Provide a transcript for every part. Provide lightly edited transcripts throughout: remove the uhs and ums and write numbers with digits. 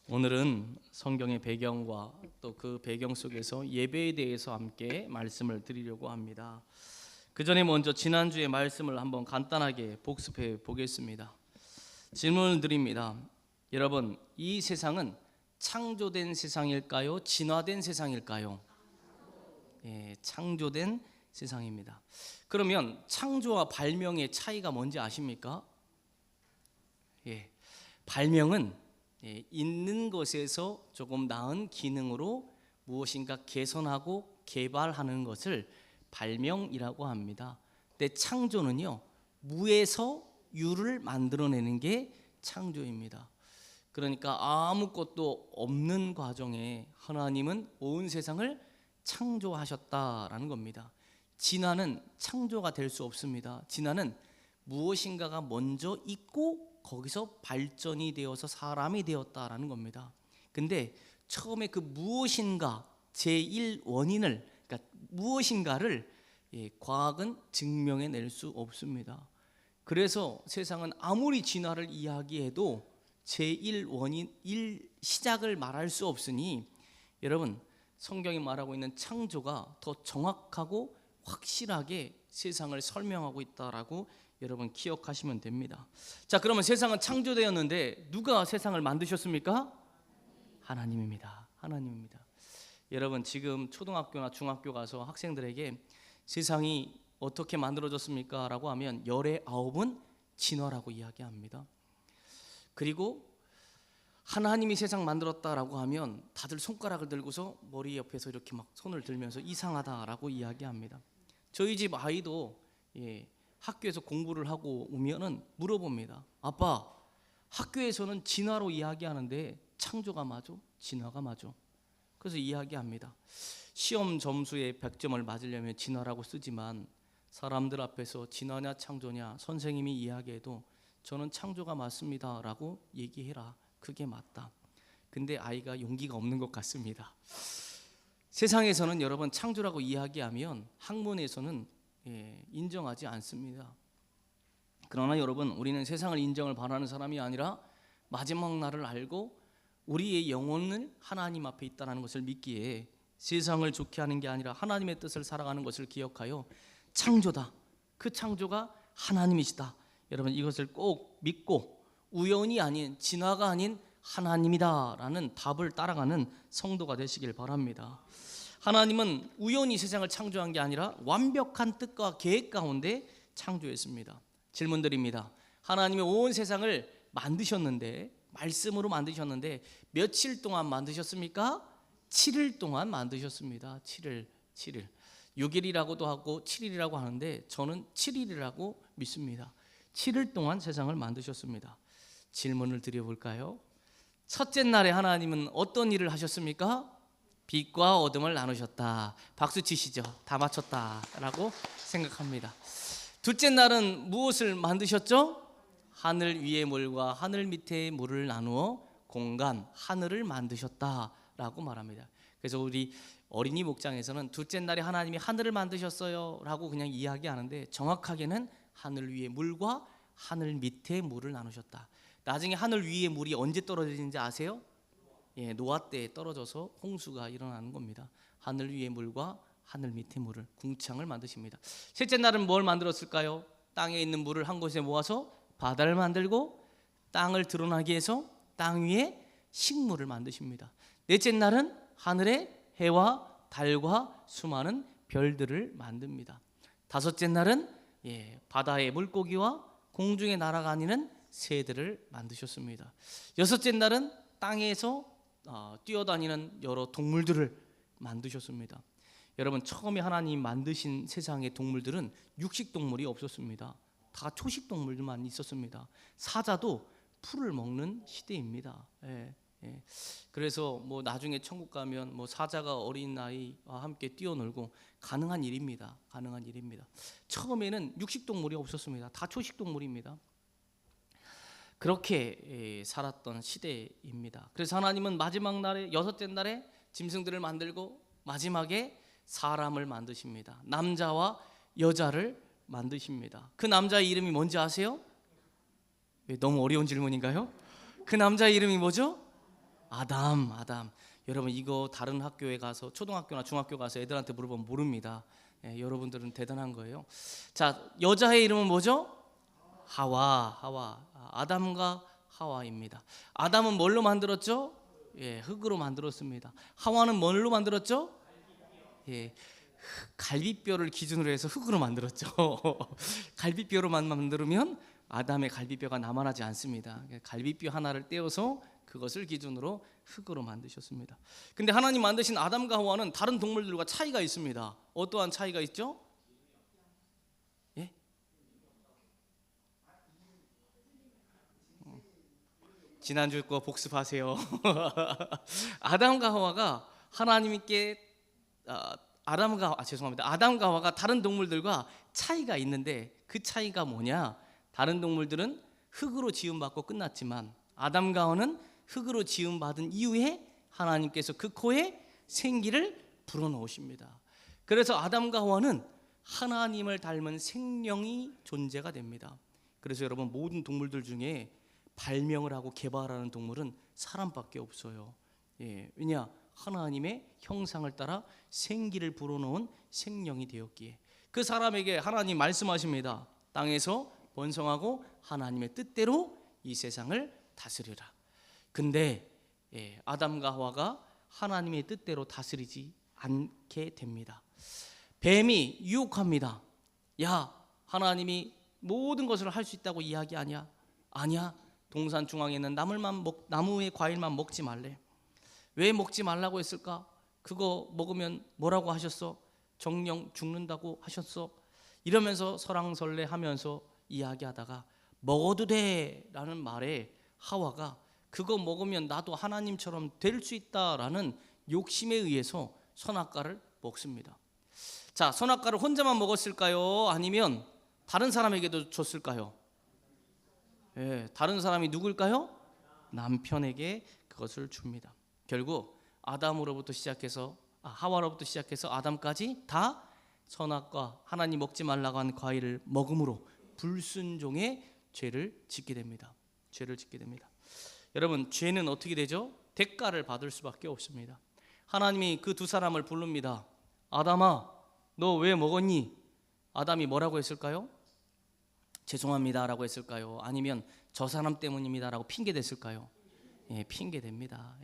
오늘은 성경의 배경과 또 그 배경 속에서 예배에 대해서 함께 말씀을 드리려고 합니다. 그 전에 먼저 지난주의 말씀을 한번 간단하게 복습해 보겠습니다. 질문을 드립니다. 여러분, 이 세상은 창조된 세상일까요? 진화된 세상일까요? 창조된 세상입니다. 그러면 창조와 발명의 차이가 뭔지 아십니까? 발명은 있는 것에서 조금 나은 기능으로 무엇인가 개선하고 개발하는 것을 발명이라고 합니다. 근데 창조는요, 무에서 유를 만들어내는 게 창조입니다. 그러니까 아무것도 없는 과정에 하나님은 온 세상을 창조하셨다라는 겁니다. 진화는 창조가 될 수 없습니다. 진화는 무엇인가가 먼저 있고 거기서 발전이 되어서 사람이 되었다라는 겁니다. 근데 처음에 그 무엇인가 제1 원인을, 그러니까 무엇인가를 과학은 증명해낼 수 없습니다. 그래서 세상은 아무리 진화를 이야기해도 제1 원인, 시작을 말할 수 없으니 여러분, 성경이 말하고 있는 창조가 더 정확하고 확실하게 세상을 설명하고 있다라고 여러분 기억하시면 됩니다. 자, 그러면 세상은 창조되었는데 누가 세상을 만드셨습니까? 하나님입니다. 하나님입니다. 여러분, 지금 초등학교나 중학교 가서 학생들에게 세상이 어떻게 만들어졌습니까? 라고 하면 열의 9은 진화라고 이야기합니다. 그리고 하나님이 세상 만들었다라고 하면 다들 손가락을 들고서 머리 옆에서 이렇게 막 손을 들면서 이상하다라고 이야기합니다. 저희 집 아이도 학교에서 공부를 하고 오면은 물어봅니다. 아빠, 학교에서는 진화로 이야기하는데 창조가 맞아? 진화가 맞아? 그래서 이야기합니다. 시험 점수에 100점을 맞으려면 진화라고 쓰지만 사람들 앞에서 진화냐 창조냐 선생님이 이야기해도 저는 창조가 맞습니다 라고 얘기해라. 그게 맞다. 근데 아이가 용기가 없는 것 같습니다. 세상에서는 여러분 창조라고 이야기하면 학문에서는 인정하지 않습니다. 그러나 여러분, 우리는 세상을 인정을 바라는 사람이 아니라 마지막 날을 알고 우리의 영혼을 하나님 앞에 있다는 것을 믿기에 세상을 좋게 하는 게 아니라 하나님의 뜻을 살아가는 것을 기억하여 창조다, 그 창조가 하나님이시다, 여러분 이것을 꼭 믿고 우연이 아닌, 진화가 아닌 하나님이다 라는 답을 따라가는 성도가 되시길 바랍니다. 하나님은 우연히 세상을 창조한 게 아니라 완벽한 뜻과 계획 가운데 창조했습니다. 질문 드립니다. 하나님이 온 세상을 만드셨는데, 말씀으로 만드셨는데 며칠 동안 만드셨습니까? 7일 동안 만드셨습니다. 7일. 6일이라고도 하고 7일이라고 하는데 저는 7일이라고 믿습니다. 7일 동안 세상을 만드셨습니다. 질문을 드려볼까요? 첫째 날에 하나님은 어떤 일을 하셨습니까? 빛과 어둠을 나누셨다. 박수 치시죠. 다 맞췄다 라고 생각합니다. 둘째 날은 무엇을 만드셨죠? 하늘 위의 물과 하늘 밑의 물을 나누어 공간, 하늘을 만드셨다 라고 말합니다. 그래서 우리 어린이 목장에서는 둘째 날에 하나님이 하늘을 만드셨어요 라고 그냥 이야기하는데 정확하게는 하늘 위의 물과 하늘 밑의 물을 나누셨다. 나중에 하늘 위의 물이 언제 떨어지는지 아세요? 노아 때에 떨어져서 홍수가 일어나는 겁니다. 하늘 위의 물과 하늘 밑의 물을, 궁창을 만드십니다. 셋째 날은 뭘 만들었을까요? 땅에 있는 물을 한 곳에 모아서 바다를 만들고 땅을 드러나게 해서 땅 위에 식물을 만드십니다. 넷째 날은 하늘에 해와 달과 수많은 별들을 만듭니다. 다섯째 날은 바다의 물고기와 공중에 날아다니는 새들을 만드셨습니다. 여섯째 날은 땅에서 뛰어다니는 여러 동물들을 만드셨습니다. 여러분, 처음에 하나님 만드신 세상의 동물들은 육식동물이 없었습니다. 다 초식동물들만 있었습니다. 사자도 풀을 먹는 시대입니다. 그래서 뭐 나중에 천국 가면 뭐 사자가 어린 아이와 함께 뛰어놀고 가능한 일입니다. 가능한 일입니다. 처음에는 육식동물이 없었습니다. 다 초식동물입니다. 그렇게 살았던 시대입니다. 그래서 하나님은 마지막 날에, 여섯째 날에 짐승들을 만들고 마지막에 사람을 만드십니다. 남자와 여자를 만드십니다. 그 남자의 이름이 뭔지 아세요? 너무 어려운 질문인가요? 그 남자의 이름이 뭐죠? 아담. 여러분 이거 다른 학교에 가서 초등학교나 중학교 가서 애들한테 물어보면 모릅니다. 여러분들은 대단한 거예요. 자, 여자의 이름은 뭐죠? 하와. 아담과 하와입니다. 아담은 뭘로 만들었죠? 흙으로 만들었습니다. 하와는 뭘로 만들었죠? 갈비뼈를 기준으로 해서 흙으로 만들었죠. 갈비뼈로만 만들면 아담의 갈비뼈가 남아나지 않습니다. 갈비뼈 하나를 떼어서 그것을 기준으로 흙으로 만드셨습니다. 근데 하나님 만드신 아담과 하와는 다른 동물들과 차이가 있습니다. 어떠한 차이가 있죠? 지난주 거 복습하세요. 아담과 하와가 하나님께 아담과 하와가 다른 동물들과 차이가 있는데 그 차이가 뭐냐? 다른 동물들은 흙으로 지음받고 끝났지만 아담과 하와는 흙으로 지음받은 이후에 하나님께서 그 코에 생기를 불어넣으십니다. 그래서 아담과 하와는 하나님을 닮은 생명이 존재가 됩니다. 그래서 여러분 모든 동물들 중에 발명을 하고 개발하는 동물은 사람밖에 없어요. 왜냐? 하나님의 형상을 따라 생기를 불어넣은 생명이 되었기에. 그 사람에게 하나님 말씀하십니다. 땅에서 번성하고 하나님의 뜻대로 이 세상을 다스리라. 근데 아담과 하와가 하나님의 뜻대로 다스리지 않게 됩니다. 뱀이 유혹합니다. 야, 하나님이 모든 것을 할 수 있다고 이야기하냐? 아니야. 동산 중앙에 있는 나무의 과일만 먹지 말래. 왜 먹지 말라고 했을까? 그거 먹으면 뭐라고 하셨어? 정령 죽는다고 하셨어? 이러면서 설왕설래하면서 이야기하다가 먹어도 돼 라는 말에 하와가 그거 먹으면 나도 하나님처럼 될 수 있다라는 욕심에 의해서 선악과를 먹습니다. 자, 선악과를 혼자만 먹었을까요? 아니면 다른 사람에게도 줬을까요? 다른 사람이 누굴까요? 남편에게 그것을 줍니다. 결국 아담으로부터 시작해서 하와로부터 시작해서 아담까지 다 선악과 하나님 먹지 말라고 한 과일을 먹음으로 불순종의 죄를 짓게 됩니다. 여러분 죄는 어떻게 되죠? 대가를 받을 수밖에 없습니다. 하나님이 그 두 사람을 부릅니다. 아담아, 너 왜 먹었니? 아담이 뭐라고 했을까요? 죄송합니다라고 했을까요? 아니면 저 사람 때문입니다라고 핑계댔을까요? 핑계댑니다.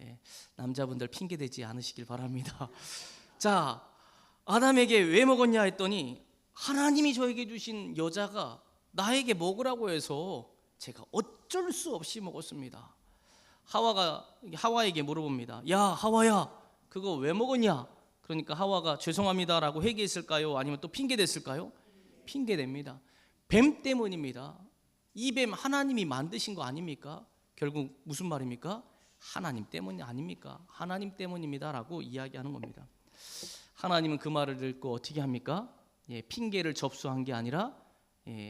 남자분들 핑계대지 않으시길 바랍니다. 자, 아담에게 왜 먹었냐 했더니 하나님이 저에게 주신 여자가 나에게 먹으라고 해서 제가 어쩔 수 없이 먹었습니다. 하와에게 물어봅니다. 야, 하와야, 그거 왜 먹었냐? 그러니까 하와가 죄송합니다라고 회개했을까요? 아니면 또 핑계댔을까요? 핑계댑니다. 뱀 때문입니다. 이 뱀 하나님이 만드신 거 아닙니까? 결국 무슨 말입니까? 하나님 때문이 아닙니까? 하나님 때문입니다라고 이야기하는 겁니다. 하나님은 그 말을 듣고 어떻게 합니까? 핑계를 접수한 게 아니라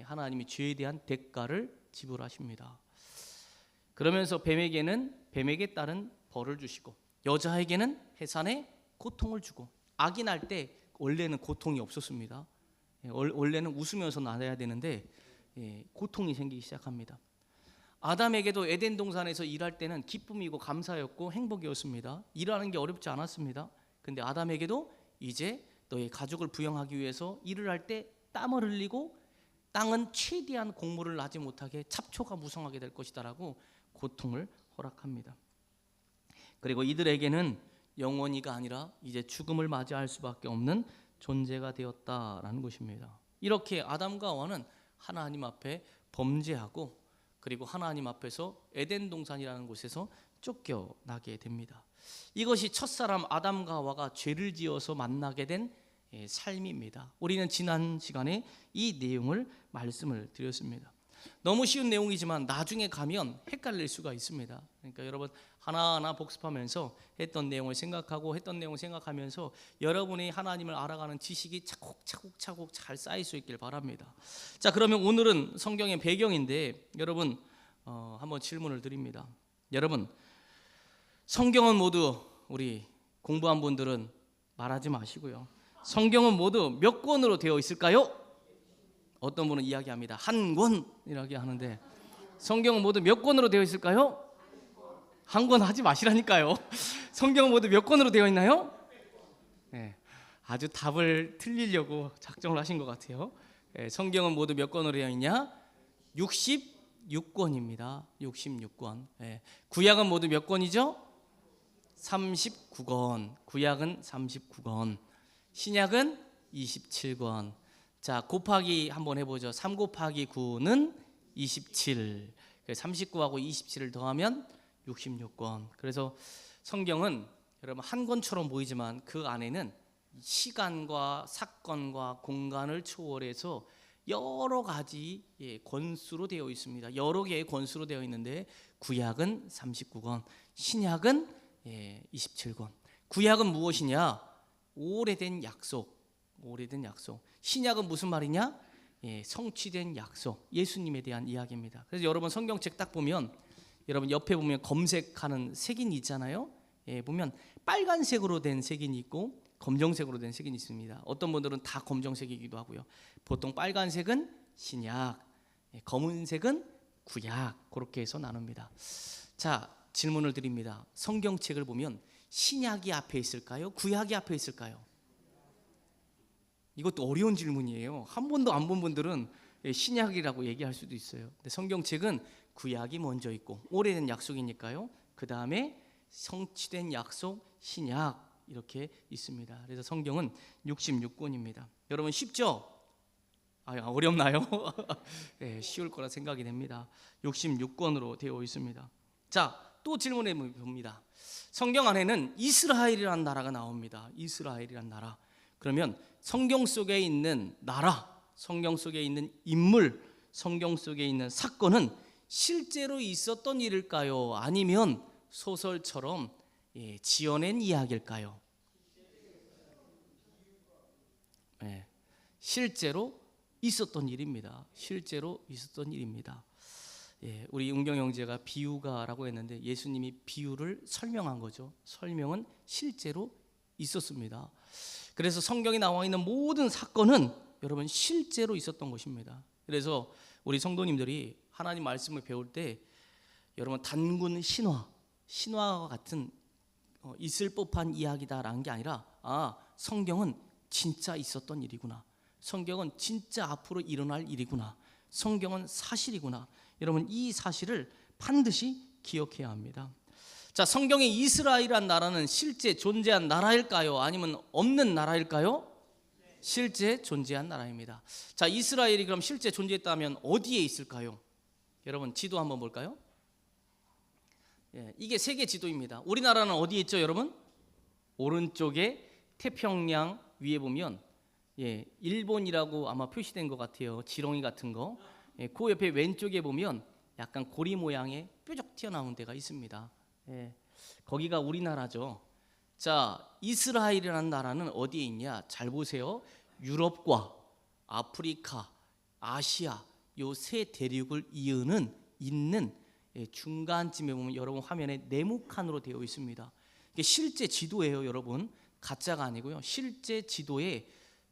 하나님이 죄에 대한 대가를 지불하십니다. 그러면서 뱀에게 따른 벌을 주시고 여자에게는 해산의 고통을 주고 아기 날 때 원래는 고통이 없었습니다. 원래는 웃으면서 낳아야 되는데 고통이 생기기 시작합니다. 아담에게도 에덴 동산에서 일할 때는 기쁨이고 감사였고 행복이었습니다. 일하는 게 어렵지 않았습니다. 근데 아담에게도 이제 너의 가족을 부양하기 위해서 일을 할 때 땀을 흘리고 땅은 최대한 곡물을 나지 못하게 잡초가 무성하게 될 것이다라고 고통을 허락합니다. 그리고 이들에게는 영원히가 아니라 이제 죽음을 맞이할 수밖에 없는 존재가 되었다라는 것입니다. 이렇게 아담과 하와는 하나님 앞에 범죄하고 그리고 하나님 앞에서 에덴 동산이라는 곳에서 쫓겨나게 됩니다. 이것이 첫사람 아담과 하와가 죄를 지어서 만나게 된 삶입니다. 우리는 지난 시간에 이 내용을 말씀을 드렸습니다. 너무 쉬운 내용이지만 나중에 가면 헷갈릴 수가 있습니다. 그러니까 여러분 하나하나 복습하면서 했던 내용을 생각하면서 여러분이 하나님을 알아가는 지식이 차곡차곡 잘 쌓일 수 있길 바랍니다. 자, 그러면 오늘은 성경의 배경인데 여러분 한번 질문을 드립니다. 여러분 성경은 모두 우리 공부한 분들은 말하지 마시고요. 성경은 모두 몇 권으로 되어 있을까요? 어떤 분은 이야기합니다. 한 권이라고 하는데 성경은 모두 몇 권으로 되어 있을까요? 한 권 하지 마시라니까요. 성경은 모두 몇 권으로 되어 있나요? 네, 아주 답을 틀리려고 작정을 하신 것 같아요. 네, 성경은 모두 몇 권으로 되어 있냐? 66권입니다. 66권. 네, 구약은 모두 몇 권이죠? 39권. 구약은 39권. 신약은 27권. 자, 곱하기 한번 해보죠. 3 곱하기 9는 27. 39하고 27을 더하면 66권. 그래서 성경은 여러분 한 권처럼 보이지만 그 안에는 시간과 사건과 공간을 초월해서 여러 가지 권수로 되어 있습니다. 여러 개의 권수로 되어 있는데 구약은 39권, 신약은 27권. 구약은 무엇이냐? 오래된 약속. 오래된 약속. 신약은 무슨 말이냐? 성취된 약속. 예수님에 대한 이야기입니다. 그래서 여러분 성경책 딱 보면 여러분 옆에 보면 검색하는 색인이 있잖아요. 보면 빨간색으로 된 색인이 있고 검정색으로 된 색인이 있습니다. 어떤 분들은 다 검정색이기도 하고요. 보통 빨간색은 신약, 검은색은 구약, 그렇게 해서 나눕니다. 자, 질문을 드립니다. 성경책을 보면 신약이 앞에 있을까요? 구약이 앞에 있을까요? 이것도 어려운 질문이에요. 한 번도 안 본 분들은 신약이라고 얘기할 수도 있어요. 근데 성경책은 구약이 먼저 있고 오래된 약속이니까요. 그 다음에 성취된 약속, 신약 이렇게 있습니다. 그래서 성경은 66권입니다. 여러분 쉽죠? 어렵나요? 네, 쉬울 거라 생각이 됩니다. 66권으로 되어 있습니다. 자, 또 질문해 봅니다. 성경 안에는 이스라엘이라는 나라가 나옵니다. 이스라엘이라는 나라. 그러면 성경 속에 있는 나라, 성경 속에 있는 인물, 성경 속에 있는 사건은 실제로 있었던 일일까요? 아니면 소설처럼 지어낸 이야기일까요? 네, 실제로 있었던 일입니다. 실제로 있었던 일입니다. 우리 은경 형제가 비유가라고 했는데 예수님이 비유를 설명한 거죠. 설명은 실제로 있었습니다. 그래서 성경에 나와 있는 모든 사건은 여러분 실제로 있었던 것입니다. 그래서 우리 성도님들이 하나님 말씀을 배울 때 여러분 단군 신화와 같은 있을 법한 이야기다라는 게 아니라 성경은 진짜 있었던 일이구나. 성경은 진짜 앞으로 일어날 일이구나. 성경은 사실이구나. 여러분 이 사실을 반드시 기억해야 합니다. 자, 성경의 이스라엘이란 나라는 실제 존재한 나라일까요? 아니면 없는 나라일까요? 실제 존재한 나라입니다. 자, 이스라엘이 그럼 실제 존재했다면 어디에 있을까요? 여러분 지도 한번 볼까요? 이게 세계 지도입니다. 우리나라는 어디에 있죠, 여러분? 오른쪽에 태평양 위에 보면 일본이라고 아마 표시된 것 같아요. 지렁이 같은 거. 그 옆에 왼쪽에 보면 약간 고리 모양의 뾰족 튀어나온 데가 있습니다. 거기가 우리나라죠. 자, 이스라엘이라는 나라는 어디에 있냐? 잘 보세요. 유럽과 아프리카, 아시아 요 세 대륙을 이으는 있는 중간쯤에 보면 여러분 화면에 네모칸으로 되어 있습니다. 이게 실제 지도예요, 여러분. 가짜가 아니고요. 실제 지도에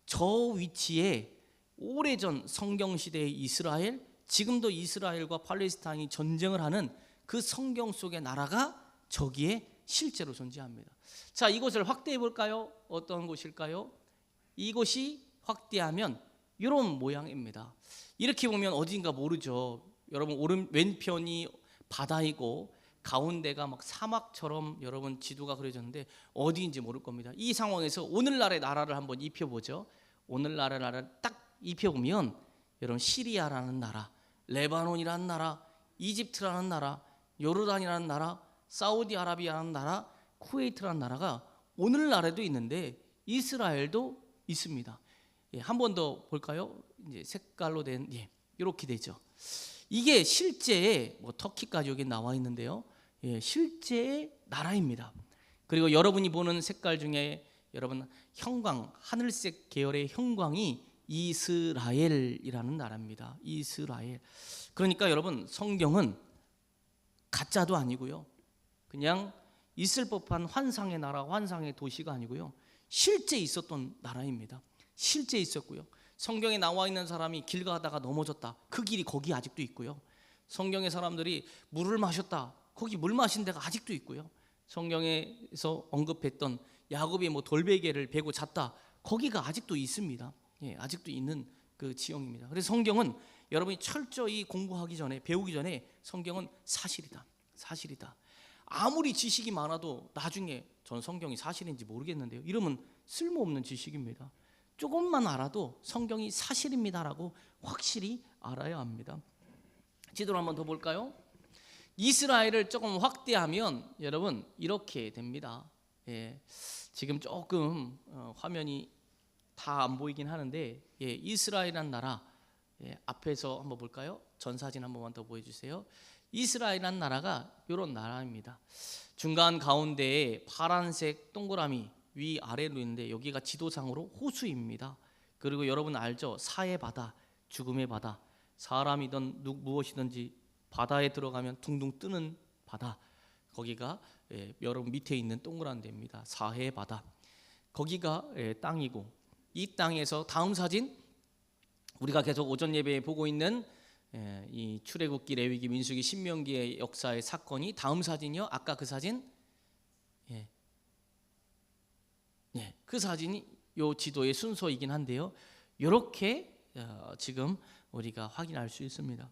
저 위치에 오래전 성경 시대의 이스라엘, 지금도 이스라엘과 팔레스타인이 전쟁을 하는 그 성경 속의 나라가 저기에 실제로 존재합니다. 자, 이곳을 확대해 볼까요? 어떤 곳일까요? 이곳이 확대하면 이런 모양입니다. 이렇게 보면 어딘가 모르죠. 여러분 왼편이 바다이고 가운데가 막 사막처럼 여러분 지도가 그려졌는데 어디인지 모를 겁니다. 이 상황에서 오늘날의 나라를 한번 입혀보죠. 오늘날의 나라를 딱 입혀보면 여러분 시리아라는 나라, 레바논이라는 나라, 이집트라는 나라, 요르단이라는 나라, 사우디아라비아라는 나라, 쿠웨이트라는 나라가 오늘날에도 있는데 이스라엘도 있습니다. 한 번 더 볼까요? 이제 색깔로 된 이렇게 되죠. 이게 실제의 터키까지 여기 나와 있는데요. 실제의 나라입니다. 그리고 여러분이 보는 색깔 중에 여러분 형광, 하늘색 계열의 형광이 이스라엘이라는 나라입니다. 이스라엘. 그러니까 여러분 성경은 가짜도 아니고요. 그냥 있을 법한 환상의 나라, 환상의 도시가 아니고요. 실제 있었던 나라입니다. 실제 있었고요. 성경에 나와 있는 사람이 길 가다가 넘어졌다. 그 길이 거기 아직도 있고요. 성경의 사람들이 물을 마셨다. 거기 물 마신 데가 아직도 있고요. 성경에서 언급했던 야곱이 뭐 돌베개를 베고 잤다, 거기가 아직도 있습니다. 예, 아직도 있는 그 지형입니다. 그래서 성경은 여러분이 철저히 공부하기 전에, 배우기 전에 성경은 사실이다, 사실이다. 아무리 지식이 많아도 나중에 전 성경이 사실인지 모르겠는데요, 이러면 쓸모없는 지식입니다. 조금만 알아도 성경이 사실입니다라고 확실히 알아야 합니다. 지도를 한번 더 볼까요? 이스라엘을 조금 확대하면 여러분 이렇게 됩니다. 예, 지금 조금 화면이 다 안 보이긴 하는데, 예, 이스라엘이란 나라, 예, 앞에서 한번 볼까요? 전 사진 한 번만 더 보여주세요. 이스라엘이란 나라가 이런 나라입니다. 중간 가운데에 파란색 동그라미 위아래로 있는데 여기가 지도상으로 호수입니다. 그리고 여러분 알죠? 사해 바다, 죽음의 바다. 사람이든 무엇이든지 바다에 들어가면 둥둥 뜨는 바다, 거기가 여러분 밑에 있는 동그란 데입니다. 사해 바다, 거기가 땅이고, 이 땅에서 다음 사진, 우리가 계속 오전 예배에 보고 있는 이 출애굽기, 레위기, 민수기, 신명기의 역사의 사건이 다음 사진이요. 아까 그 사진, 그 사진이 요 지도의 순서이긴 한데요, 이렇게 지금 우리가 확인할 수 있습니다.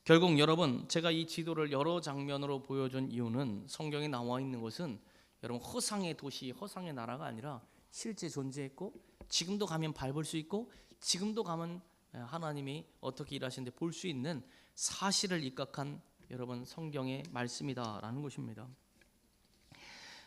결국 여러분, 제가 이 지도를 여러 장면으로 보여준 이유는 성경에 나와 있는 것은 여러분 허상의 도시, 허상의 나라가 아니라 실제 존재했고, 지금도 가면 밟을 수 있고, 지금도 가면 하나님이 어떻게 일하시는데 볼 수 있는 사실을 입각한 여러분 성경의 말씀이다라는 것입니다.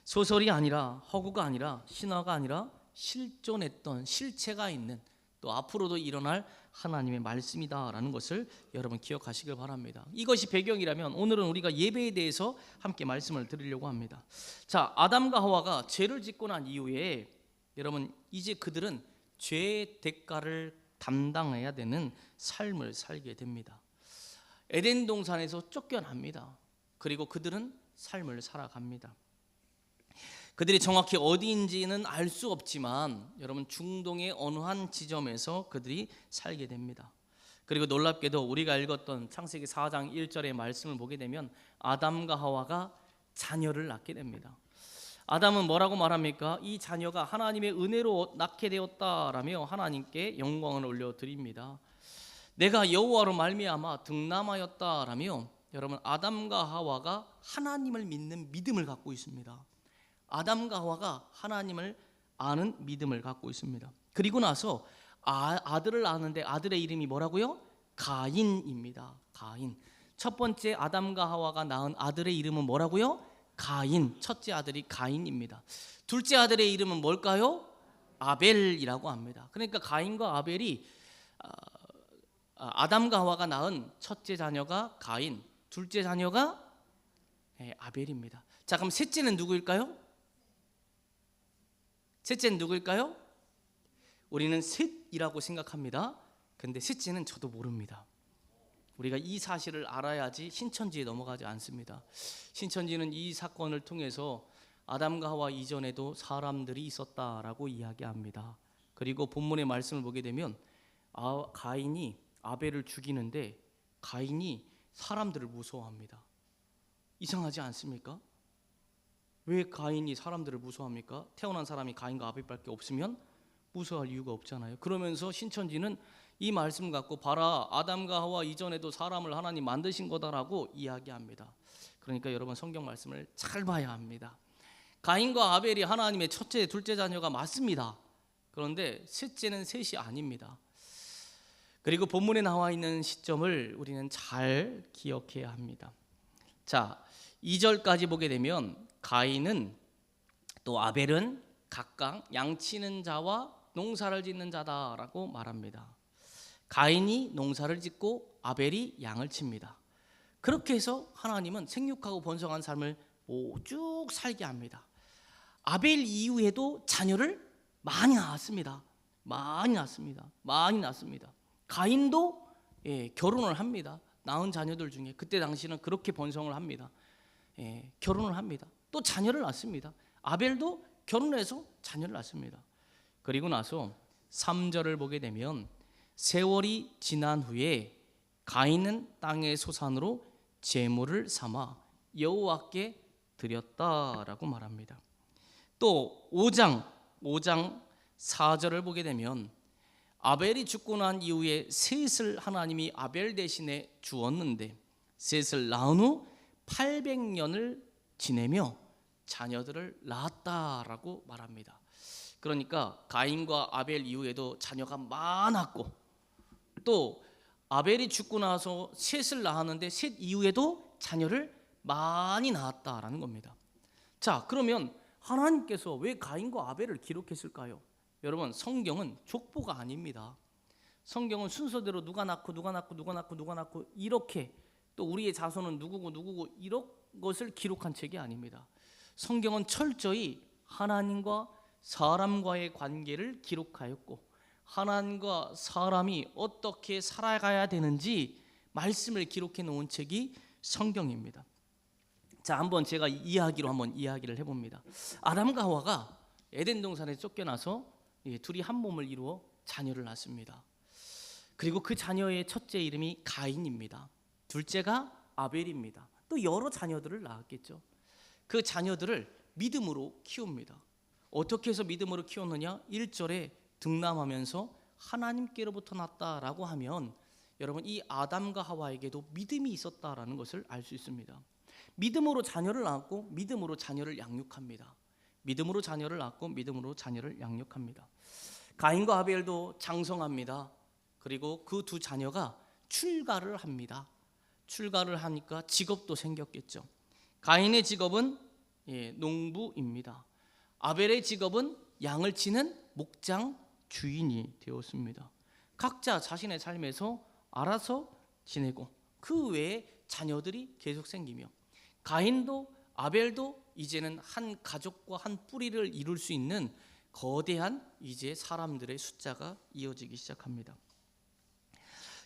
소설이 아니라, 허구가 아니라, 신화가 아니라 실존했던, 실체가 있는, 또 앞으로도 일어날 하나님의 말씀이다라는 것을 여러분 기억하시길 바랍니다. 이것이 배경이라면 오늘은 우리가 예배에 대해서 함께 말씀을 드리려고 합니다. 자, 아담과 하와가 죄를 짓고 난 이후에 여러분 이제 그들은 죄의 대가를 담당해야 되는 삶을 살게 됩니다. 에덴 동산에서 쫓겨납니다. 그리고 그들은 삶을 살아갑니다. 그들이 정확히 어디인지는 알 수 없지만 여러분 중동의 어느 한 지점에서 그들이 살게 됩니다. 그리고 놀랍게도 우리가 읽었던 창세기 4장 1절의 말씀을 보게 되면 아담과 하와가 자녀를 낳게 됩니다. 아담은 뭐라고 말합니까? 이 자녀가 하나님의 은혜로 낳게 되었다라며 하나님께 영광을 올려드립니다. 내가 여호와로 말미암아 득남하였다라며 여러분 아담과 하와가 하나님을 믿는 믿음을 갖고 있습니다. 아담과 하와가 하나님을 아는 믿음을 갖고 있습니다. 그리고 나서 아들을 낳았는데 아들의 이름이 뭐라고요? 가인입니다. 가인. 첫 번째 아담과 하와가 낳은 아들의 이름은 뭐라고요? 가인. 첫째 아들이 가인입니다. 둘째 아들의 이름은 뭘까요? 아벨이라고 합니다. 그러니까 가인과 아벨이 아담과 하와가 낳은 첫째 자녀가 가인, 둘째 자녀가 아벨입니다. 자, 그럼 셋째는 누구일까요? 셋째는 누구일까요? 우리는 셋이라고 생각합니다. 근데 셋째는 저도 모릅니다. 우리가 이 사실을 알아야지 신천지에 넘어가지 않습니다. 신천지는 이 사건을 통해서 아담과 하와 이전에도 사람들이 있었다라고 이야기합니다. 그리고 본문의 말씀을 보게 되면 가인이 아벨을 죽이는데 가인이 사람들을 무서워합니다. 이상하지 않습니까? 왜 가인이 사람들을 무서워합니까? 태어난 사람이 가인과 아벨밖에 없으면 무서워할 이유가 없잖아요. 그러면서 신천지는 이 말씀 갖고 봐라, 아담과 하와 이전에도 사람을 하나님 만드신 거다라고 이야기합니다. 그러니까 여러분 성경 말씀을 잘 봐야 합니다. 가인과 아벨이 하나님의 첫째, 둘째 자녀가 맞습니다. 그런데 셋째는 셋이 아닙니다. 그리고 본문에 나와 있는 시점을 우리는 잘 기억해야 합니다. 자, 2절까지 보게 되면 가인은 또 아벨은 각각 양치는 자와 농사를 짓는 자다라고 말합니다. 가인이 농사를 짓고 아벨이 양을 칩니다. 그렇게 해서 하나님은 생육하고 번성한 삶을 쭉 살게 합니다. 아벨 이후에도 자녀를 많이 낳았습니다. 많이 낳습니다. 가인도 결혼을 합니다. 낳은 자녀들 중에 그때 당시는 그렇게 번성을 합니다. 결혼을 합니다. 또 자녀를 낳습니다. 아벨도 결혼해서 자녀를 낳습니다. 그리고 나서 3절을 보게 되면 세월이 지난 후에 가인은 땅의 소산으로 제물을 삼아 여호와께 드렸다라고 말합니다. 또 5장 4절을 보게 되면 아벨이 죽고 난 이후에 셋을 하나님이 아벨 대신에 주었는데 셋을 낳은 후 800년을 지내며 자녀들을 낳았다라고 말합니다. 그러니까 가인과 아벨 이후에도 자녀가 많았고, 또 아벨이 죽고 나서 셋을 낳았는데 셋 이후에도 자녀를 많이 낳았다라는 겁니다. 자, 그러면 하나님께서 왜 가인과 아벨을 기록했을까요? 여러분, 성경은 족보가 아닙니다. 성경은 순서대로 누가 낳고 이렇게, 또 우리의 자손은 누구고 이런 것을 기록한 책이 아닙니다. 성경은 철저히 하나님과 사람과의 관계를 기록하였고, 하나님과 사람이 어떻게 살아가야 되는지 말씀을 기록해 놓은 책이 성경입니다. 자, 한번 제가 이야기를 해봅니다. 아담과 하와가 에덴 동산에 쫓겨나서 둘이 한 몸을 이루어 자녀를 낳습니다. 그리고 그 자녀의 첫째 이름이 가인입니다. 둘째가 아벨입니다. 또 여러 자녀들을 낳았겠죠. 그 자녀들을 믿음으로 키웁니다. 어떻게 해서 믿음으로 키웠느냐? 1절에 등남하면서 하나님께로부터 났다라고 하면, 여러분, 이 아담과 하와에게도 믿음이 있었다라는 것을 알 수 있습니다. 믿음으로 자녀를 낳았고 믿음으로 자녀를 양육합니다. 믿음으로 자녀를 낳고 믿음으로 자녀를 양육합니다. 가인과 아벨도 장성합니다. 그리고 그 두 자녀가 출가를 합니다. 출가를 하니까 직업도 생겼겠죠. 가인의 직업은 농부입니다. 아벨의 직업은 양을 치는 목장 주인이 되었습니다. 각자 자신의 삶에서 알아서 지내고 그 외에 자녀들이 계속 생기며, 가인도 아벨도 이제는 한 가족과 한 뿌리를 이룰 수 있는 거대한 이제 사람들의 숫자가 이어지기 시작합니다.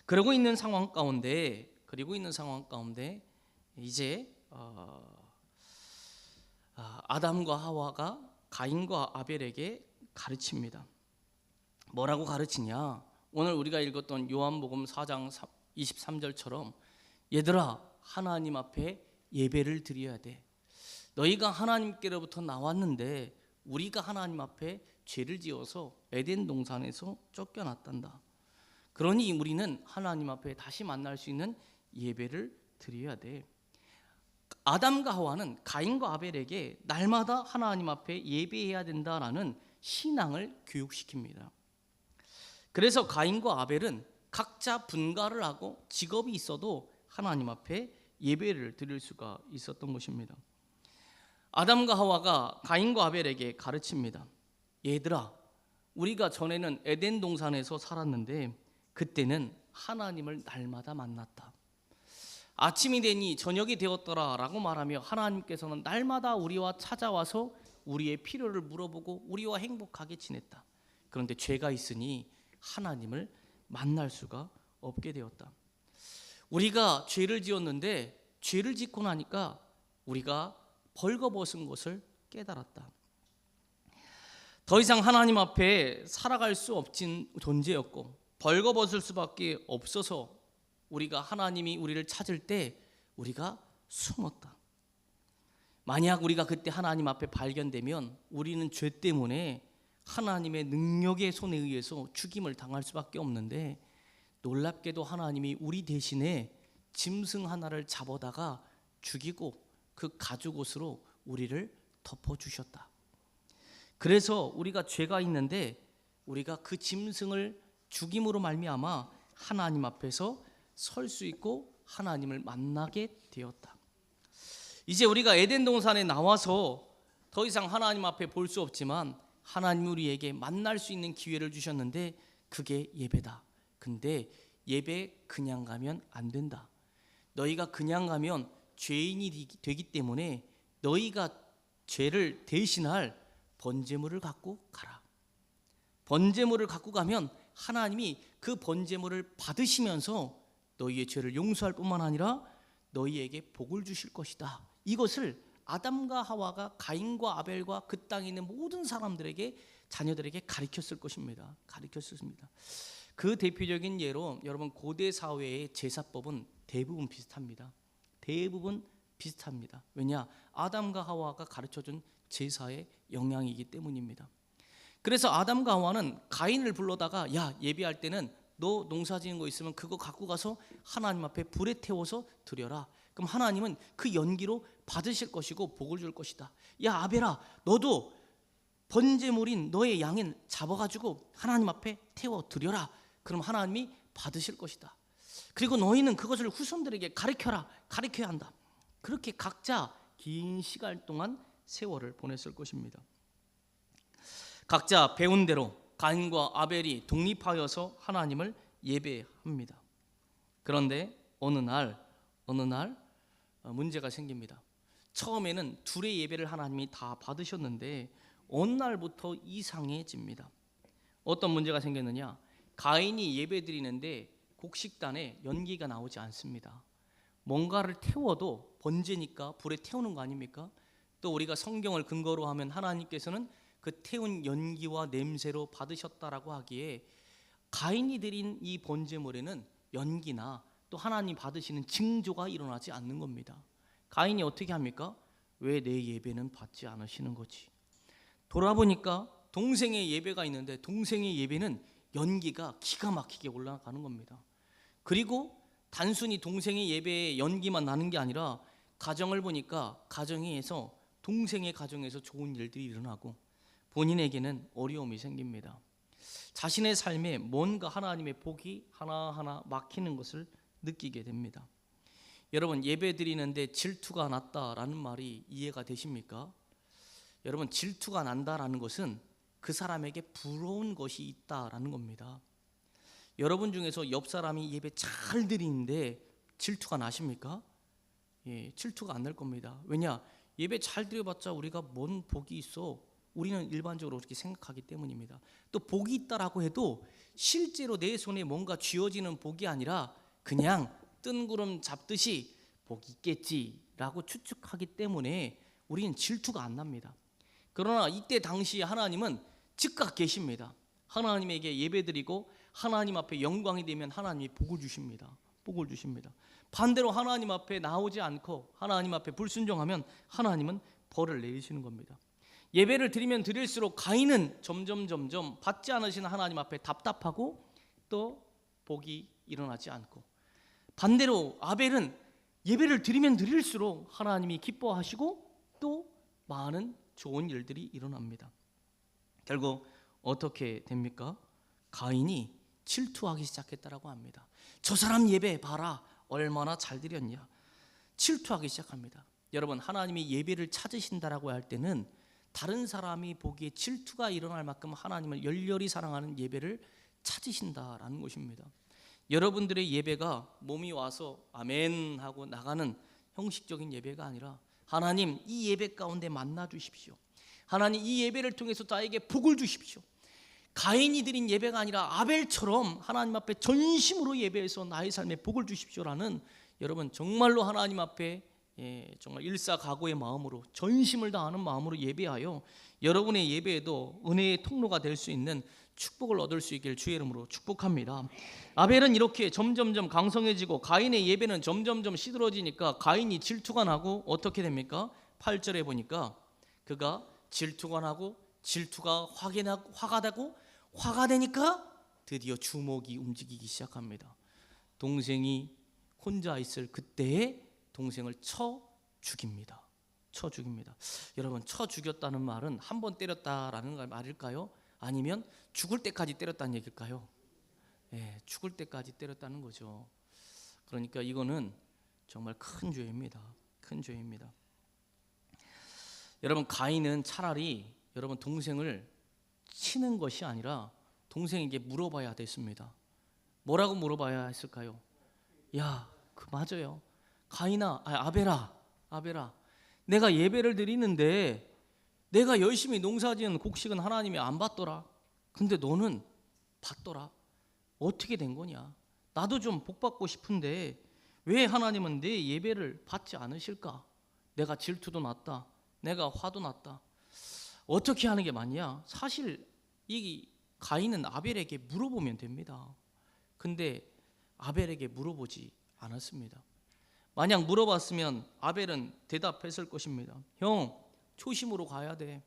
그러고 있는 상황 가운데 이제 아담과 하와가 가인과 아벨에게 가르칩니다. 뭐라고 가르치냐? 오늘 우리가 읽었던 요한복음 4장 23절처럼, 얘들아, 하나님 앞에 예배를 드려야 돼. 너희가 하나님께로부터 나왔는데 우리가 하나님 앞에 죄를 지어서 에덴 동산에서 쫓겨났단다. 그러니 우리는 하나님 앞에 다시 만날 수 있는 예배를 드려야 돼. 아담과 하와는 가인과 아벨에게 날마다 하나님 앞에 예배해야 된다라는 신앙을 교육시킵니다. 그래서 가인과 아벨은 각자 분가를 하고 직업이 있어도 하나님 앞에 예배를 드릴 수가 있었던 것입니다. 아담과 하와가 가인과 아벨에게 가르칩니다. 얘들아, 우리가 전에는 에덴 동산에서 살았는데 그때는 하나님을 날마다 만났다. 아침이 되니 저녁이 되었더라 라고 말하며 하나님께서는 날마다 우리와 찾아와서 우리의 필요를 물어보고 우리와 행복하게 지냈다. 그런데 죄가 있으니 하나님을 만날 수가 없게 되었다. 우리가 죄를 지었는데 죄를 짓고 나니까 우리가 벌거벗은 것을 깨달았다. 더 이상 하나님 앞에 살아갈 수 없진 존재였고 벌거벗을 수밖에 없어서 우리가 하나님이 우리를 찾을 때 우리가 숨었다. 만약 우리가 그때 하나님 앞에 발견되면 우리는 죄 때문에 하나님의 능력의 손에 의해서 죽임을 당할 수밖에 없는데, 놀랍게도 하나님이 우리 대신에 짐승 하나를 잡아다가 죽이고 그 가죽옷으로 우리를 덮어주셨다. 그래서 우리가 죄가 있는데 우리가 그 짐승을 죽임으로 말미암아 하나님 앞에서 설 수 있고 하나님을 만나게 되었다. 이제 우리가 에덴 동산에 나와서 더 이상 하나님 앞에 볼 수 없지만 하나님 우리에게 만날 수 있는 기회를 주셨는데 그게 예배다. 근데 예배 그냥 가면 안 된다. 너희가 그냥 가면 죄인이 되기 때문에 너희가 죄를 대신할 번제물을 갖고 가라. 번제물을 갖고 가면 하나님이 그 번제물을 받으시면서 너희의 죄를 용서할 뿐만 아니라 너희에게 복을 주실 것이다. 이것을 아담과 하와가 가인과 아벨과 그 땅에 있는 모든 사람들에게, 자녀들에게 가르쳤을 것입니다. 가르쳤습니다. 그 대표적인 예로 여러분 고대 사회의 제사법은 대부분 비슷합니다. 대부분 비슷합니다. 왜냐? 아담과 하와가 가르쳐준 제사의 영향이기 때문입니다. 그래서 아담과 하와는 가인을 불러다가 야, 예배할 때는 너 농사 지은 거 있으면 그거 갖고 가서 하나님 앞에 불에 태워서 드려라. 그럼 하나님은 그 연기로 받으실 것이고 복을 줄 것이다. 야, 아벨아, 너도 번제물인 너의 양을 잡아가지고 하나님 앞에 태워 드려라. 그럼 하나님이 받으실 것이다. 그리고 너희는 그것을 후손들에게 가르쳐야 한다. 그렇게 각자 긴 시간 동안 세월을 보냈을 것입니다. 각자 배운 대로 가인과 아벨이 독립하여서 하나님을 예배합니다. 그런데 어느 날 문제가 생깁니다. 처음에는 둘의 예배를 하나님이 다 받으셨는데 어느 날부터 이상해집니다. 어떤 문제가 생겼느냐? 가인이 예배 드리는데 곡식단에 연기가 나오지 않습니다. 뭔가를 태워도 번제니까 불에 태우는 거 아닙니까? 또 우리가 성경을 근거로 하면 하나님께서는 그 태운 연기와 냄새로 받으셨다라고 하기에 가인이 드린 이 번제물에는 연기나 또 하나님 받으시는 징조가 일어나지 않는 겁니다. 가인이 어떻게 합니까? 왜 내 예배는 받지 않으시는 거지? 돌아보니까 동생의 예배가 있는데 동생의 예배는 연기가 기가 막히게 올라가는 겁니다. 그리고 단순히 동생의 예배에 연기만 나는 게 아니라 가정을 보니까 가정에서 동생의 가정에서 좋은 일들이 일어나고 본인에게는 어려움이 생깁니다. 자신의 삶에 뭔가 하나님의 복이 하나하나 막히는 것을 느끼게 됩니다. 여러분, 예배 드리는데 질투가 났다라는 말이 이해가 되십니까? 여러분, 질투가 난다라는 것은 그 사람에게 부러운 것이 있다라는 겁니다. 여러분 중에서 옆 사람이 예배 잘 드리는데 질투가 나십니까? 예, 질투가 안 날 겁니다. 왜냐? 예배 잘 드려봤자 우리가 뭔 복이 있어? 우리는 일반적으로 그렇게 생각하기 때문입니다. 또 복이 있다라고 해도 실제로 내 손에 뭔가 쥐어지는 복이 아니라 그냥 뜬구름 잡듯이 복이 있겠지라고 추측하기 때문에 우리는 질투가 안 납니다. 그러나 이때 당시에 하나님은 즉각 계십니다. 하나님에게 예배드리고 하나님 앞에 영광이 되면 하나님이 복을 주십니다. 복을 주십니다. 반대로 하나님 앞에 나오지 않고 하나님 앞에 불순종하면 하나님은 벌을 내리시는 겁니다. 예배를 드리면 드릴수록 가인은 점점 받지 않으시는 하나님 앞에 답답하고 또 복이 일어나지 않고, 반대로 아벨은 예배를 드리면 드릴수록 하나님이 기뻐하시고 또 많은 좋은 일들이 일어납니다. 결국 어떻게 됩니까? 가인이 질투하기 시작했다라고 합니다. 저 사람 예배 봐라, 얼마나 잘 드렸냐. 질투하기 시작합니다. 여러분, 하나님이 예배를 찾으신다라고 할 때는 다른 사람이 보기에 질투가 일어날 만큼 하나님을 열렬히 사랑하는 예배를 찾으신다라는 것입니다. 여러분들의 예배가 몸이 와서 아멘 하고 나가는 형식적인 예배가 아니라 하나님, 이 예배 가운데 만나 주십시오. 하나님, 이 예배를 통해서 나에게 복을 주십시오. 가인이 드린 예배가 아니라 아벨처럼 하나님 앞에 전심으로 예배해서 나의 삶에 복을 주십시오라는, 여러분 정말로 하나님 앞에 정말 일사각오의 마음으로 전심을 다하는 마음으로 예배하여 여러분의 예배에도 은혜의 통로가 될 수 있는 축복을 얻을 수 있기를 주의 이름으로 축복합니다. 아벨은 이렇게 점점점 강성해지고 가인의 예배는 점점점 시들어지니까 가인이 질투가 나고 어떻게 됩니까? 8절에 보니까 그가 질투가 나고 질투가 화가 되고 화가 되니까 드디어 주먹이 움직이기 시작합니다. 동생이 혼자 있을 그때에 동생을 쳐 죽입니다. 여러분, 쳐 죽였다는 말은 한 번 때렸다라는 말일까요? 아니면 죽을 때까지 때렸다는 얘기일까요? 네, 죽을 때까지 때렸다는 거죠. 그러니까 이거는 정말 큰 죄입니다. 큰 죄입니다. 여러분, 가인은 차라리 여러분 동생을 치는 것이 아니라 동생에게 물어봐야 됐습니다. 뭐라고 물어봐야 했을까요? 야, 그 맞아요. 가인아, 아벨아, 내가 예배를 드리는데 내가 열심히 농사지은 곡식은 하나님이 안 받더라. 근데 너는 받더라. 어떻게 된 거냐? 나도 좀 복받고 싶은데 왜 하나님은 내 예배를 받지 않으실까? 내가 질투도 났다. 내가 화도 났다. 어떻게 하는 게 맞냐? 사실 이 가인은 아벨에게 물어보면 됩니다. 근데 아벨에게 물어보지 않았습니다. 만약 물어봤으면 아벨은 대답했을 것입니다. 형, 초심으로 가야 돼.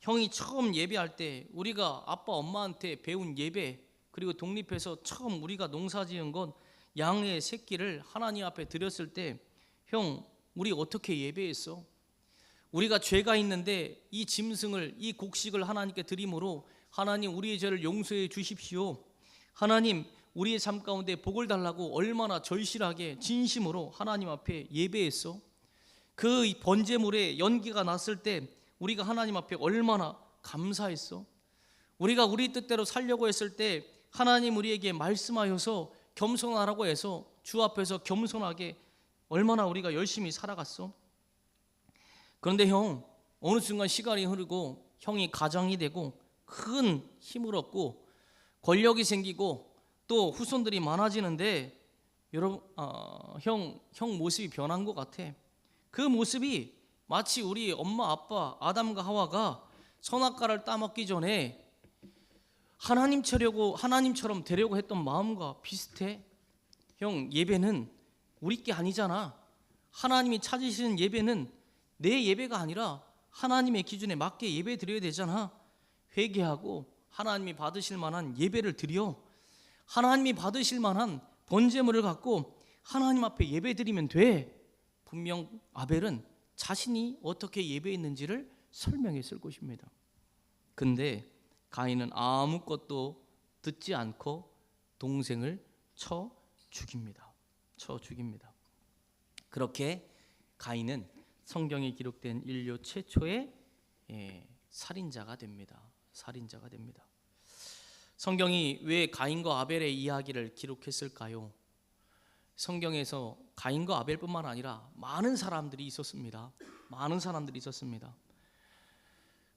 형이 처음 예배할 때 우리가 아빠 엄마한테 배운 예배, 그리고 독립해서 처음 우리가 농사 지은 건 양의 새끼를 하나님 앞에 드렸을 때, 형, 우리 어떻게 예배했어? 우리가 죄가 있는데 이 짐승을, 이 곡식을 하나님께 드림으로 하나님 우리의 죄를 용서해 주십시오. 하나님 우리의 삶 가운데 복을 달라고 얼마나 절실하게 진심으로 하나님 앞에 예배했어? 그 번제물에 연기가 났을 때 우리가 하나님 앞에 얼마나 감사했어? 우리가 우리 뜻대로 살려고 했을 때 하나님 우리에게 말씀하여서 겸손하라고 해서 주 앞에서 겸손하게 얼마나 우리가 열심히 살아갔어? 그런데 형, 어느 순간 시간이 흐르고 형이 가장이 되고 큰 힘을 얻고 권력이 생기고 또 후손들이 많아지는데, 여러분, 형 모습이 변한 것 같아. 그 모습이 마치 우리 엄마 아빠 아담과 하와가 선악과를 따먹기 전에 하나님처럼 되려고 했던 마음과 비슷해. 형, 예배는 우리 게 아니잖아. 하나님이 찾으시는 예배는 내 예배가 아니라 하나님의 기준에 맞게 예배 드려야 되잖아. 회개하고 하나님이 받으실 만한 예배를 드려. 하나님이 받으실 만한 번제물을 갖고 하나님 앞에 예배 드리면 돼. 분명 아벨은 자신이 어떻게 예배했는지를 설명했을 것입니다. 근데 가인은 아무것도 듣지 않고 동생을 쳐 죽입니다. 그렇게 가인은 성경에 기록된 인류 최초의 살인자가 됩니다. 성경이 왜 가인과 아벨의 이야기를 기록했을까요? 성경에서 가인과 아벨뿐만 아니라 많은 사람들이 있었습니다.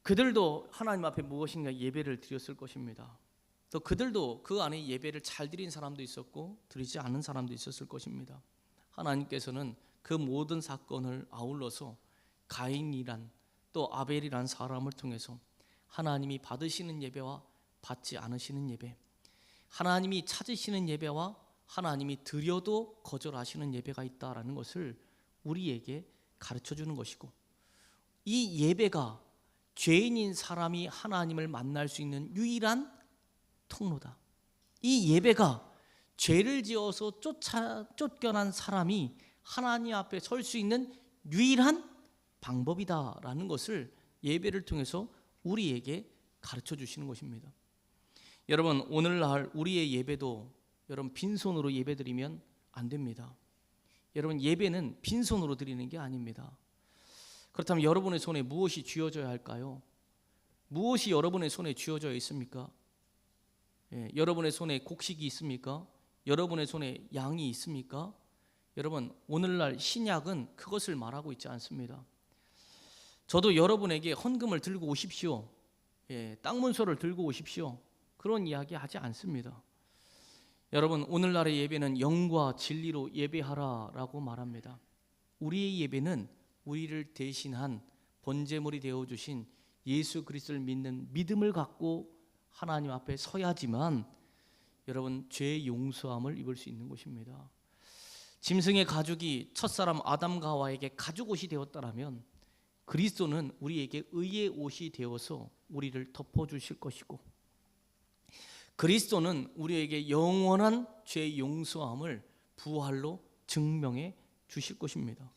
그들도 하나님 앞에 무엇인가 예배를 드렸을 것입니다. 또 그들도 그 안에 예배를 잘 드린 사람도 있었고 드리지 않은 사람도 있었을 것입니다. 하나님께서는 그 모든 사건을 아울러서 가인이란 또 아벨이란 사람을 통해서 하나님이 받으시는 예배와 받지 않으시는 예배, 하나님이 찾으시는 예배와 하나님이 드려도 거절하시는 예배가 있다라는 것을 우리에게 가르쳐주는 것이고, 이 예배가 죄인인 사람이 하나님을 만날 수 있는 유일한 통로다. 이 예배가 죄를 지어서 쫓겨난 사람이 하나님 앞에 설 수 있는 유일한 방법이다라는 것을 예배를 통해서 우리에게 가르쳐 주시는 것입니다. 여러분, 오늘날 우리의 예배도 여러분 빈손으로 예배드리면 안 됩니다. 여러분, 예배는 빈손으로 드리는 게 아닙니다. 그렇다면 여러분의 손에 무엇이 쥐어져야 할까요? 무엇이 여러분의 손에 쥐어져 있습니까? 여러분의 손에 곡식이 있습니까? 여러분의 손에 양이 있습니까? 여러분, 오늘날 신약은 그것을 말하고 있지 않습니다. 저도 여러분에게 헌금을 들고 오십시오, 땅 문서를 들고 오십시오, 그런 이야기 하지 않습니다. 여러분, 오늘날의 예배는 영과 진리로 예배하라라고 말합니다. 우리의 예배는 우리를 대신한 번제물이 되어주신 예수 그리스도를 믿는 믿음을 갖고 하나님 앞에 서야지만 여러분 죄의 용서함을 입을 수 있는 것입니다. 짐승의 가죽이 첫사람 아담과 하와에게 가죽옷이 되었다라면 그리스도는 우리에게 의의 옷이 되어서 우리를 덮어주실 것이고, 그리스도는 우리에게 영원한 죄의 용서함을 부활로 증명해 주실 것입니다.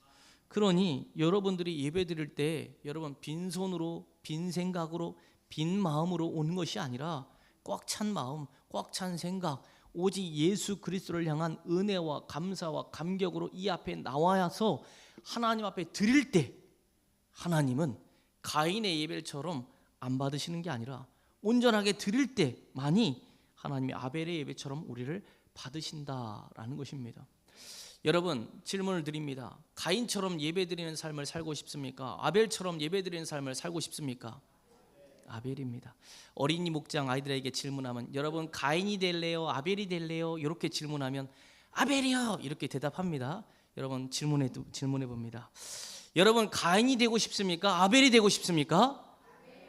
그러니 여러분들이 예배드릴 때 여러분 빈손으로, 빈 생각으로, 빈 마음으로 오는 것이 아니라 꽉 찬 마음, 꽉 찬 생각, 오직 예수 그리스도를 향한 은혜와 감사와 감격으로 이 앞에 나와서 하나님 앞에 드릴 때 하나님은 가인의 예배처럼 안 받으시는 게 아니라 온전하게 드릴 때만이 하나님이 아벨의 예배처럼 우리를 받으신다라는 것입니다. 여러분, 질문을 드립니다. 가인처럼 예배드리는 삶을 살고 싶습니까? 아벨처럼 예배드리는 삶을 살고 싶습니까? 아벨입니다. 어린이 목장 아이들에게 질문하면 여러분 가인이 될래요? 아벨이 될래요? 이렇게 질문하면 아벨이요 이렇게 대답합니다. 여러분 질문해 봅니다. 여러분 가인이 되고 싶습니까? 아벨이 되고 싶습니까?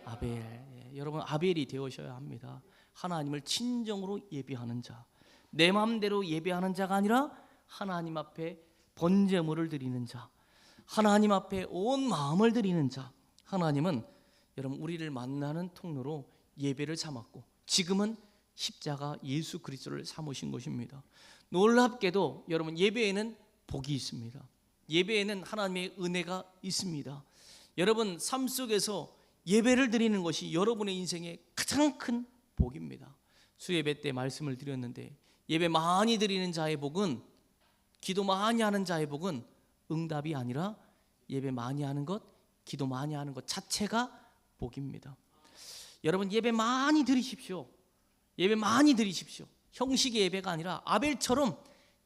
아벨. 여러분 아벨이 되어셔야 합니다. 하나님을 진정으로 예배하는 자, 내 마음대로 예배하는 자가 아니라 하나님 앞에 번제물을 드리는 자, 하나님 앞에 온 마음을 드리는 자, 하나님은 여러분 우리를 만나는 통로로 예배를 삼았고 지금은 십자가 예수 그리스도를 삼으신 것입니다. 놀랍게도 여러분 예배에는 복이 있습니다. 예배에는 하나님의 은혜가 있습니다. 여러분 삶 속에서 예배를 드리는 것이 여러분의 인생의 가장 큰 복입니다. 수예배 때 말씀을 드렸는데 예배 많이 드리는 자의 복은, 기도 많이 하는 자의 복은 응답이 아니라 예배 많이 하는 것, 기도 많이 하는 것 자체가 복입니다. 여러분 예배 많이 드리십시오. 예배 많이 드리십시오. 형식의 예배가 아니라 아벨처럼,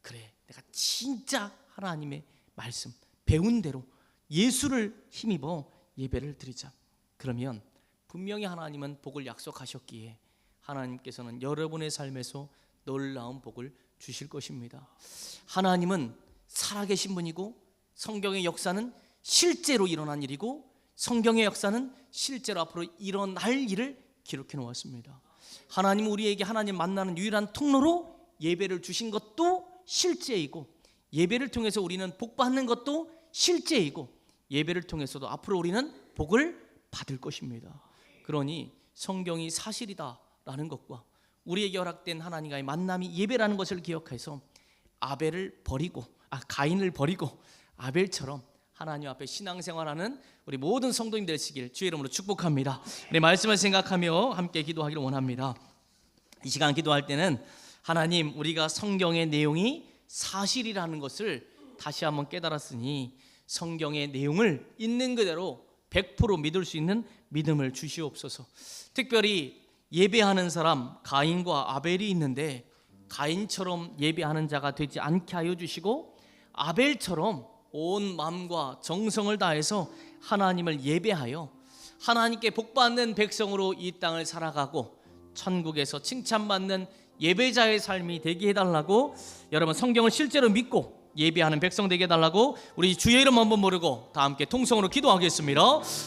그래 내가 진짜 하나님의 말씀 배운 대로 예수를 힘입어 예배를 드리자. 그러면 분명히 하나님은 복을 약속하셨기에 하나님께서는 여러분의 삶에서 놀라운 복을 주실 것입니다. 하나님은 살아계신 분이고 성경의 역사는 실제로 일어난 일이고 성경의 역사는 실제로 앞으로 일어날 일을 기록해 놓았습니다. 하나님은 우리에게 하나님 만나는 유일한 통로로 예배를 주신 것도 실제이고, 예배를 통해서 우리는 복 받는 것도 실제이고, 예배를 통해서도 앞으로 우리는 복을 받을 것입니다. 그러니 성경이 사실이다라는 것과 우리에게 허락된 하나님과의 만남이 예배라는 것을 기억해서 가인을 버리고 아벨처럼 하나님 앞에 신앙생활하는 우리 모든 성도님 되시길 주의 이름으로 축복합니다. 우리 말씀을 생각하며 함께 기도하기를 원합니다. 이 시간 기도할 때는 하나님, 우리가 성경의 내용이 사실이라는 것을 다시 한번 깨달았으니 성경의 내용을 있는 그대로 100% 믿을 수 있는 믿음을 주시옵소서. 특별히 예배하는 사람 가인과 아벨이 있는데 가인처럼 예배하는 자가 되지 않게 하여 주시고 아벨처럼 온 마음과 정성을 다해서 하나님을 예배하여 하나님께 복받는 백성으로 이 땅을 살아가고 천국에서 칭찬받는 예배자의 삶이 되게 해달라고, 여러분 성경을 실제로 믿고 예배하는 백성 되게 해달라고 우리 주의 이름 한번 모르고 다 함께 통성으로 기도하겠습니다.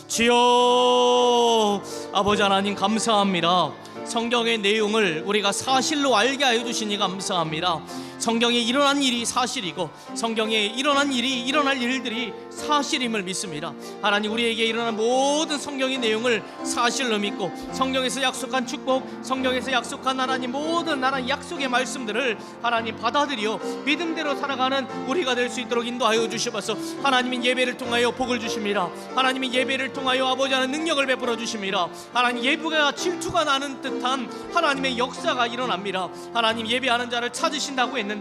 주여, 아버지 하나님 감사합니다. 성경의 내용을 우리가 사실로 알게 하여 주시니 감사합니다. 성경에 일어난 일이 사실이고 성경에 일어난 일이, 일어날 일들이 사실임을 믿습니다. 하나님, 우리에게 일어난 모든 성경의 내용을 사실로 믿고 성경에서 약속한 축복, 성경에서 약속한 하나님 모든 하나님 약속의 말씀들을 하나님 받아들여 믿음대로 살아가는 우리가 될 수 있도록 인도하여 주시옵소서. 하나님은 예배를 통하여 복을 주십니다. 하나님은 예배를 통하여 아버지 하나님 능력을 베풀어 주십니다. 하나님, 예배가 질투가 나는 듯한 하나님의 역사가 일어납니다. 하나님, 예배하는 자를 찾으신다고 했는데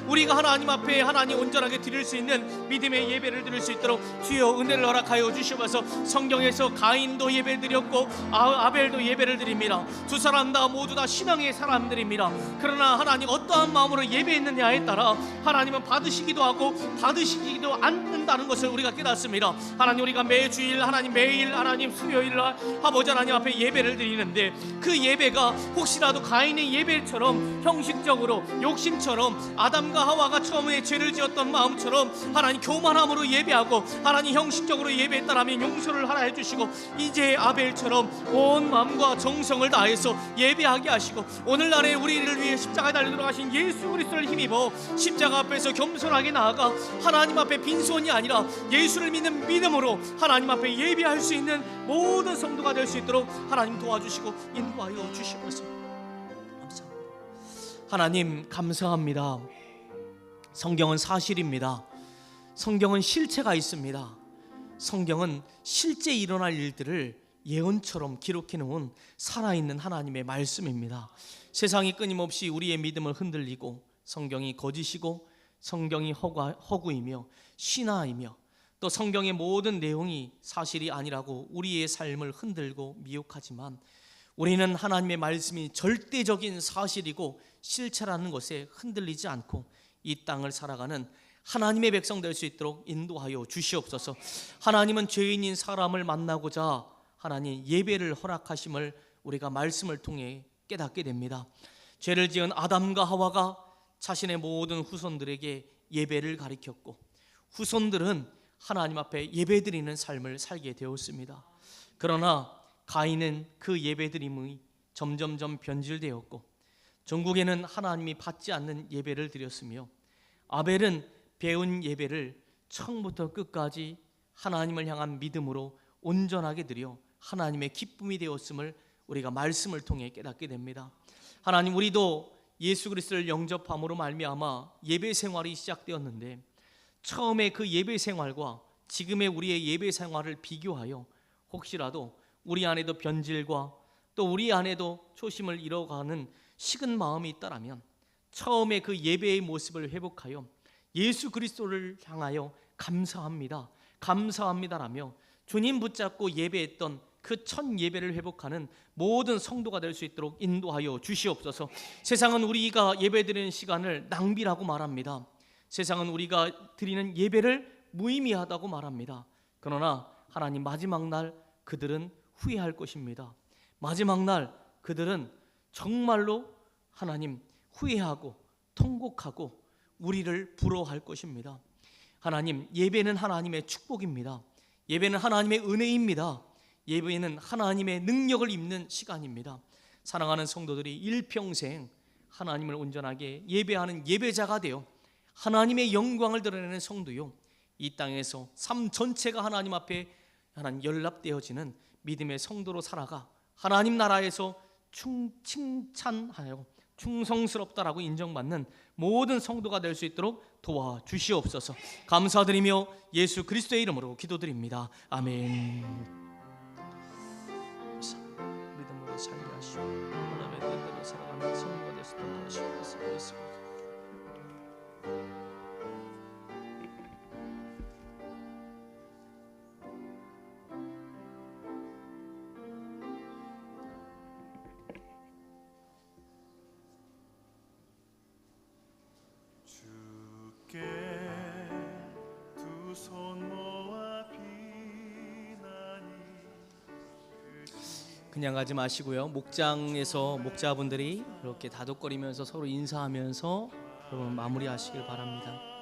우리가 하나님 앞에 하나님 온전하게 드릴 수 있는 믿음의 예배를 드릴 수 있도록 주여 은혜를 허락하여 주시옵소서. 성경에서 가인도 예배를 드렸고 아벨도 예배를 드립니다. 두 사람 다 모두 다 신앙의 사람들입니다. 그러나 하나님 어떠한 마음으로 예배했느냐에 따라 하나님은 받으시기도 하고 받으시기도 않는다는 것을 우리가 깨닫습니다. 하나님, 우리가 매주일 하나님 매일 하나님 수요일날 아버지 하나님 앞에 예배를 드리는데 그 예배가 혹시라도 가인의 예배처럼 형식적으로 욕심처럼 아담과 하와가 처음에 죄를 지었던 마음처럼 하나님 교만함으로 예배하고 하나님 형식적으로 예배했다라면 용서를 하라 해주시고 이제 아벨처럼 온 마음과 정성을 다해서 예배하게 하시고 오늘날에 우리를 위해 십자가에 달려 들어가신 예수 그리스도를 힘입어 십자가 앞에서 겸손하게 나아가 하나님 앞에 빈손이 아니라 예수를 믿는 믿음으로 하나님 앞에 예배할 수 있는 모든 성도가 될 수 있도록 하나님 도와주시고 인도하여 주시옵소서. 하나님 감사합니다. 성경은 사실입니다. 성경은 실체가 있습니다. 성경은 실제 일어날 일들을 예언처럼 기록해 놓은 살아있는 하나님의 말씀입니다. 세상이 끊임없이 우리의 믿음을 흔들리고 성경이 거짓이고 성경이 허구이며 신화이며 또 성경의 모든 내용이 사실이 아니라고 우리의 삶을 흔들고 미혹하지만 우리는 하나님의 말씀이 절대적인 사실이고 실체라는 것에 흔들리지 않고 이 땅을 살아가는 하나님의 백성 될 수 있도록 인도하여 주시옵소서. 하나님은 죄인인 사람을 만나고자 하나님 예배를 허락하심을 우리가 말씀을 통해 깨닫게 됩니다. 죄를 지은 아담과 하와가 자신의 모든 후손들에게 예배를 가르쳤고 후손들은 하나님 앞에 예배드리는 삶을 살게 되었습니다. 그러나 가인은 그 예배드림이 점점점 변질되었고 전국에는 하나님이 받지 않는 예배를 드렸으며 아벨은 배운 예배를 처음부터 끝까지 하나님을 향한 믿음으로 온전하게 드려 하나님의 기쁨이 되었음을 우리가 말씀을 통해 깨닫게 됩니다. 하나님, 우리도 예수 그리스도를 영접함으로 말미암아 예배 생활이 시작되었는데 처음에 그 예배 생활과 지금의 우리의 예배 생활을 비교하여 혹시라도 우리 안에도 변질과 또 우리 안에도 초심을 잃어가는 식은 마음이 있다라면 처음에 그 예배의 모습을 회복하여 예수 그리스도를 향하여 감사합니다, 감사합니다라며 주님 붙잡고 예배했던 그 첫 예배를 회복하는 모든 성도가 될 수 있도록 인도하여 주시옵소서. 세상은 우리가 예배드리는 시간을 낭비라고 말합니다. 세상은 우리가 드리는 예배를 무의미하다고 말합니다. 그러나 하나님, 마지막 날 그들은 후회할 것입니다. 마지막 날 그들은 정말로 하나님 후회하고 통곡하고 우리를 부러워할 것입니다. 하나님, 예배는 하나님의 축복입니다. 예배는 하나님의 은혜입니다. 예배는 하나님의 능력을 입는 시간입니다. 사랑하는 성도들이 일평생 하나님을 온전하게 예배하는 예배자가 되어 하나님의 영광을 드러내는 성도요, 이 땅에서 삶 전체가 하나님 앞에 하나님 연락되어지는 믿음의 성도로 살아가 하나님 나라에서 칭찬하여 충성스럽다라고 인정받는 모든 성도가 될 수 있도록 도와주시옵소서. 감사드리며 예수 그리스도의 이름으로 기도드립니다. 아멘. 믿음으로 살게 하시고 하나님의 뜻대로 살아가는 성도가 될 수 있도록 하시옵소서. 그냥 가지 마시고요, 목장에서 목자분들이 이렇게 다독거리면서 서로 인사하면서 여러분 마무리하시길 바랍니다.